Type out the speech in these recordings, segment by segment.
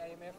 IMF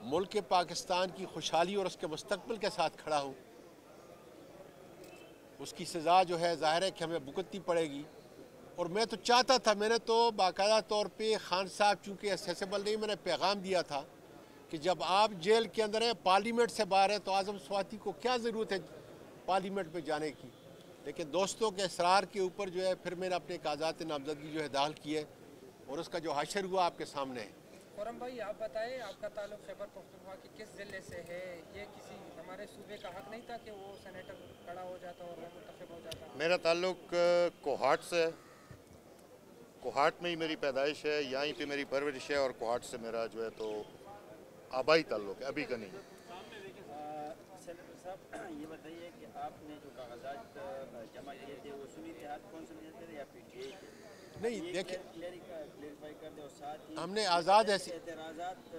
ملک پاکستان کی خوشحالی اور اس کے مستقبل کے ساتھ کھڑا ہوں، اس کی سزا جو ہے ظاہر ہے کہ ہمیں بھگتنی پڑے گی۔ اور میں تو چاہتا تھا، میں نے تو باقاعدہ طور پہ خان صاحب چونکہ ایکسیسیبل نہیں، میں نے پیغام دیا تھا کہ جب آپ جیل کے اندر ہیں، پارلیمنٹ سے باہر ہیں، تو اعظم سواتی کو کیا ضرورت ہے پارلیمنٹ میں جانے کی؟ لیکن دوستوں کے اصرار کے اوپر جو ہے پھر میں نے اپنے کاغذات نامزدگی جو ہے داخل کی ہے، اور اس کا جو حشر ہوا آپ کے سامنے ہے۔ خرم بھائی آپ بتائیں، آپ کا تعلق خیبر پختونخوا کے کس ضلع سے ہے؟ یہ کسی ہمارے صوبے کا حق نہیں تھا کہ وہ سینیٹر کھڑا ہو جاتا اور وہ منتخب ہو جاتا؟ میرا تعلق کوہاٹ سے ہے، کوہاٹ میں ہی میری پیدائش ہے، یہیں پہ میری پرورش ہے، اور کوہاٹ سے میرا جو ہے تو آبائی تعلق ہے، ابھی کا نہیں۔ سینیٹر صاحب یہ بتائیے کہ آپ نے جو کاغذات جمع کیے تھے وہ سنی اتحاد کونسل میں تھے یا پی ٹی آئی کے؟ نہیں دیکھیں، کلیریفائی کر دیں، اور ساتھ ہی ہم نے آزاد ایسی اعتراضات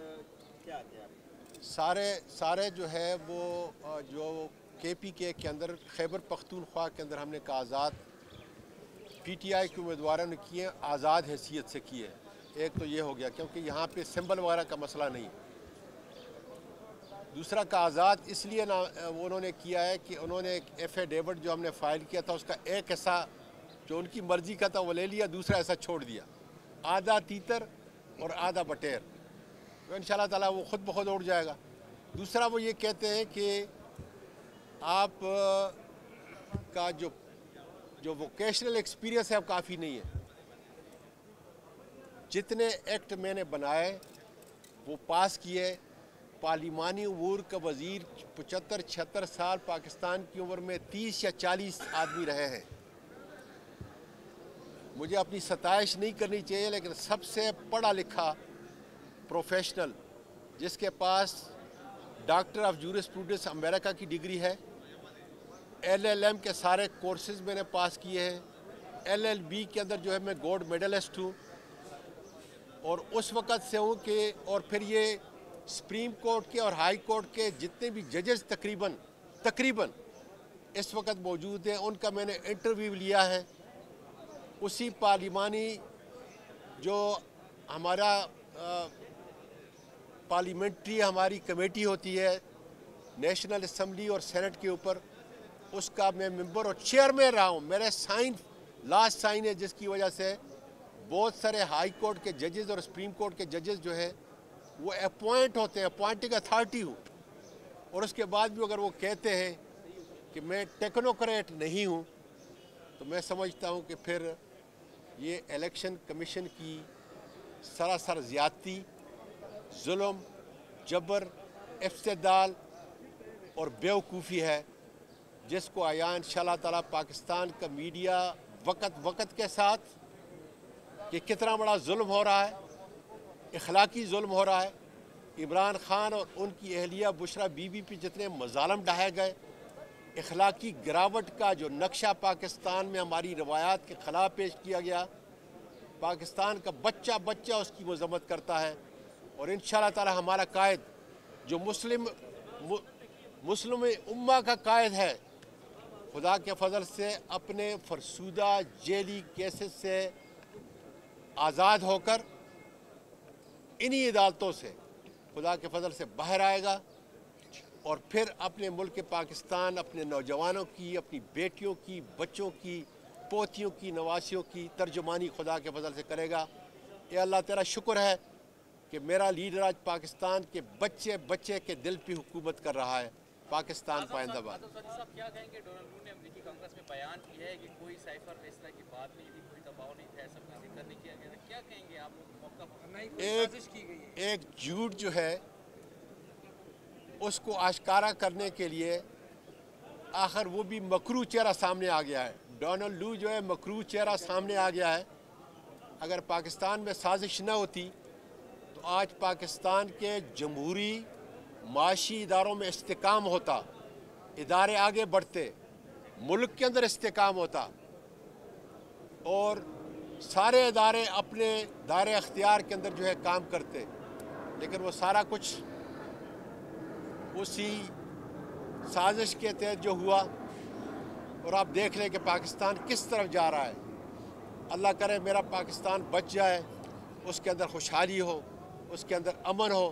کیا تھے آپ؟ سارے جو ہے وہ جو کے پی کے اندر خیبر پختونخوا کے اندر ہم نے کاغذات پی ٹی آئی کے امیدواروں نے کیے، آزاد حیثیت سے کیے۔ ایک تو یہ ہو گیا کیونکہ یہاں پہ سمبل وغیرہ کا مسئلہ نہیں۔ دوسرا کاغذات اس لیے انہوں نے کیا ہے کہ انہوں نے ایک ایفیڈیوٹ جو ہم نے فائل کیا تھا، اس کا ایک حصہ جو ان کی مرضی کا تھا وہ لے لیا، دوسرا حصہ چھوڑ دیا، آدھا تیتر اور آدھا بٹیر، تو انشاءاللہ تعالیٰ وہ خود بخود اڑ جائے گا۔ دوسرا وہ یہ کہتے ہیں کہ آپ کا جو ووکیشنل ایکسپیرینس ہے وہ کافی نہیں ہے۔ جتنے ایکٹ میں نے بنائے وہ پاس کیے، پارلیمانی امور کا وزیر 75-76 سال پاکستان کی عمر میں 30 یا 40 آدمی رہے ہیں۔ مجھے اپنی ستائش نہیں کرنی چاہیے، لیکن سب سے پڑھا لکھا پروفیشنل جس کے پاس ڈاکٹر آف جورسپروڈنس امریکہ کی ڈگری ہے، LLM کے سارے کورسز میں نے پاس کیے ہیں، LLB کے اندر جو ہے میں گولڈ میڈلسٹ ہوں، اور اس وقت سے ہوں کہ اور پھر یہ سپریم کورٹ کے اور ہائی کورٹ کے جتنے بھی ججز تقریباً اس وقت موجود ہیں، ان کا میں نے انٹرویو لیا ہے۔ اسی پارلیمانی جو ہمارا پارلیمنٹری ہماری کمیٹی ہوتی ہے نیشنل اسمبلی اور سینٹ کے اوپر، اس کا میں ممبر اور چیئرمین رہا ہوں۔ میرے لاسٹ سائن ہے، جس کی وجہ سے بہت سارے ہائی کورٹ کے ججز اور سپریم کورٹ کے ججز جو ہیں وہ اپوائنٹ ہوتے ہیں، اپوائنٹنگ اتھارٹی ہوں، اور اس کے بعد بھی اگر وہ کہتے ہیں کہ میں ٹیکنوکریٹ نہیں ہوں، تو میں سمجھتا ہوں کہ پھر یہ الیکشن کمیشن کی سراسر زیادتی، ظلم، جبر، استبدال اور بیوقوفی ہے، جس کو آیا انشاءاللہ تعالیٰ پاکستان کا میڈیا وقت کے ساتھ کہ کتنا بڑا ظلم ہو رہا ہے، اخلاقی ظلم ہو رہا ہے۔ عمران خان اور ان کی اہلیہ بشرا بی بی پہ جتنے مظالم ڈھائے گئے، اخلاقی گراوٹ کا جو نقشہ پاکستان میں ہماری روایات کے خلاف پیش کیا گیا، پاکستان کا بچہ اس کی مذمت کرتا ہے، اور انشاءاللہ تعالی ہمارا قائد جو مسلم امہ کا قائد ہے، خدا کے فضل سے اپنے فرسودہ جیلی کیسز سے آزاد ہو کر انہی عدالتوں سے خدا کے فضل سے باہر آئے گا، اور پھر اپنے ملک پاکستان، اپنے نوجوانوں کی، اپنی بیٹیوں کی، بچوں کی، پوتیوں کی، نواسیوں کی ترجمانی خدا کے فضل سے کرے گا۔ اے اللہ تیرا شکر ہے کہ میرا لیڈر آج پاکستان کے بچے کے دل پہ حکومت کر رہا ہے۔ پاکستان پائندہ باد۔ صاحب کیا کہیں گے، ڈونلڈ نون نے امریکی کانگریس میں بیان کیا ہے کہ کوئی سائفر اس طرح کی بات نہیں تھی، کوئی دباؤ نہیں تھا، ایسا کوئی ذکر نہیں کیا گیا تھا، کیا کہیں گے آپ موقع پر؟ ایک جھوٹ جو ہے اس کو آشکارا کرنے کے لیے آخر وہ بھی مکروہ چہرہ سامنے آ گیا ہے۔ ڈونلڈ نون جو ہے مکروہ چہرہ سامنے آ گیا ہے۔ اگر پاکستان میں سازش نہ ہوتی تو آج پاکستان کے جمہوری معاشی اداروں میں استحکام ہوتا، ادارے آگے بڑھتے، ملک کے اندر استحکام ہوتا، اور سارے ادارے اپنے دائرے اختیار کے اندر جو ہے کام کرتے، لیکن وہ سارا کچھ اسی سازش کے تحت جو ہوا، اور آپ دیکھ لیں کہ پاکستان کس طرف جا رہا ہے۔ اللہ کرے میرا پاکستان بچ جائے، اس کے اندر خوشحالی ہو، اس کے اندر امن ہو،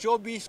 24